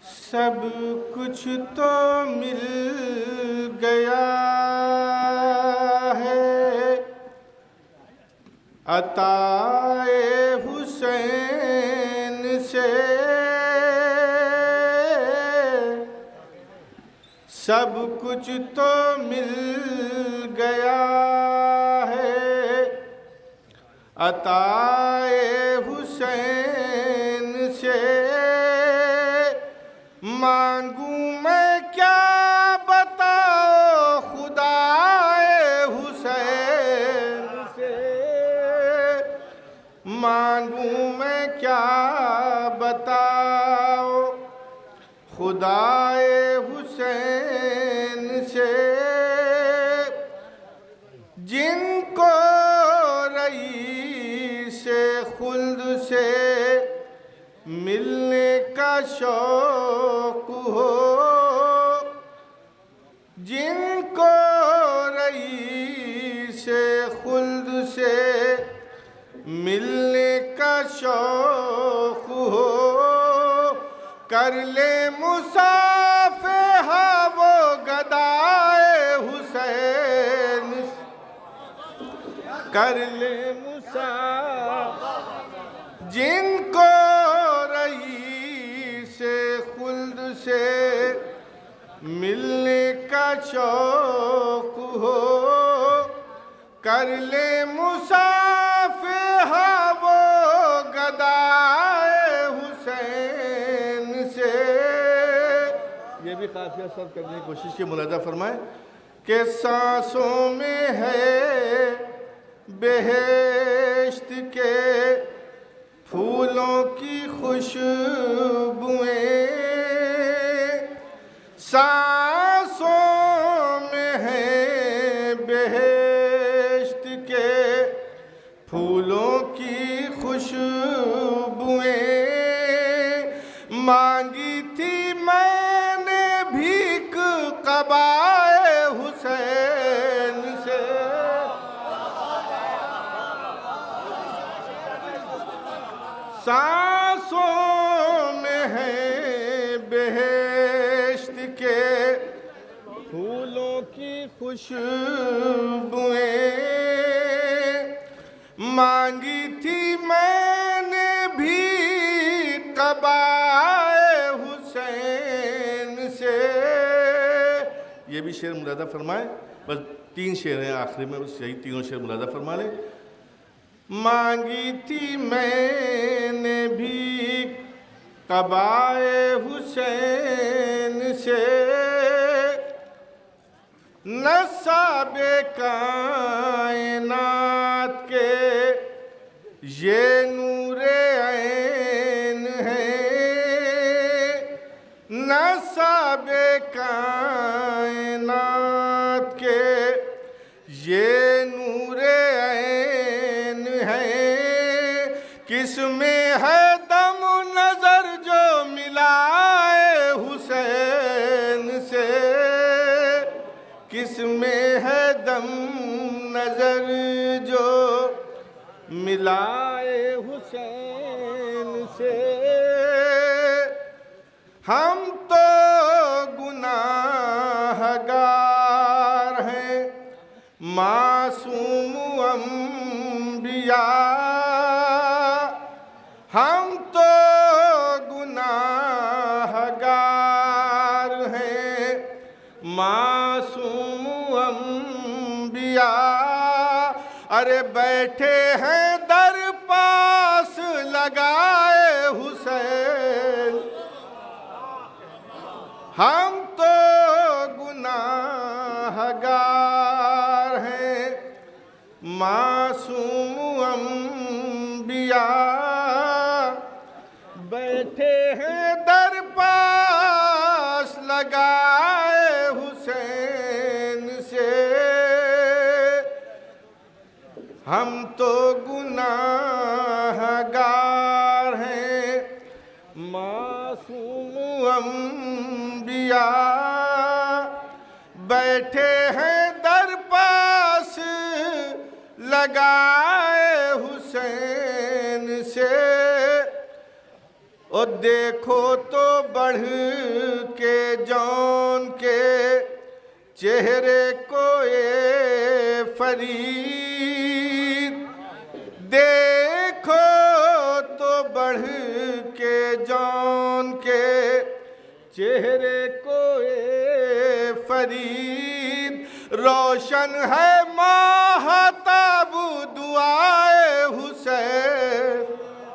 سب کچھ تو مل گیا ہے عطائے حسین سے، سب کچھ تو مل گیا ہے عطائے حسین سے، مانگوں میں کیا بتاؤ خدائے حسین سے، مانگوں میں کیا بتاؤ خدائے حسین سے، جن کو رئیس خلد سے ملنے کا شوق ہو، جن کو رئیس خلد سے ملنے کا شوق ہو، کر لے مصافحہ وہ گدائے حسین، کر لے مصافحہ جن کو رئیس خلد سے ملنے کا شوق ہو، کر لے مصافحہ وہ گدائے حسین سے۔ یہ بھی قافیہ سرد کرنے کی کوشش کی، ملاحظہ فرمائیں کہ سانسوں میں ہے بہشت کے پھولوں کی خوشبوئیں، سانسوں میں ہیں بہشت کے پھولوں کی خوشبوئیں، مانگی تھی میں نے بھیک قبائے حسین سے، سانسوں میں ہیں بہشت کے پھولوں کی خوشبوئیں، مانگی تھی میں نے بھی قبائے حسین سے۔ یہ بھی شعر ملاحظہ فرمائیں، بس 3 شعر ہیں آخری میں، بس یہی تینوں شعر ملاحظہ فرما لیں۔ مانگی تھی میں نے بھی قبائے حسین سے، نصاب کائنات کے یہ نور عین ہے، نصاب کائنات کے یہ نور عین ہے، کس میں ہے دم نظر جو ملائے حسین سے، کس میں ہے دم نظر جو ملائے حسین سے، ہم تو گناہ گار ہیں معصوم انبیاء، ہم تو گناہ گار ہیں معصوم انبیاء، ارے بیٹھے ہیں در پاس لگائے حسین، ہم تو گناہ گار ہیں معصوم انبیاء، بیٹھے ہیں در پاس لگائے حسین سے، ہم تو گناہ گار ہیں معصوم انبیاء، بیٹھے ہیں در پاس لگائے حسین سے، اور دیکھو تو بڑھ کے جان کے چہرے کو اے فرید، دیکھو تو بڑھ کے جان کے چہرے کو اے فرید، روشن ہے ماہ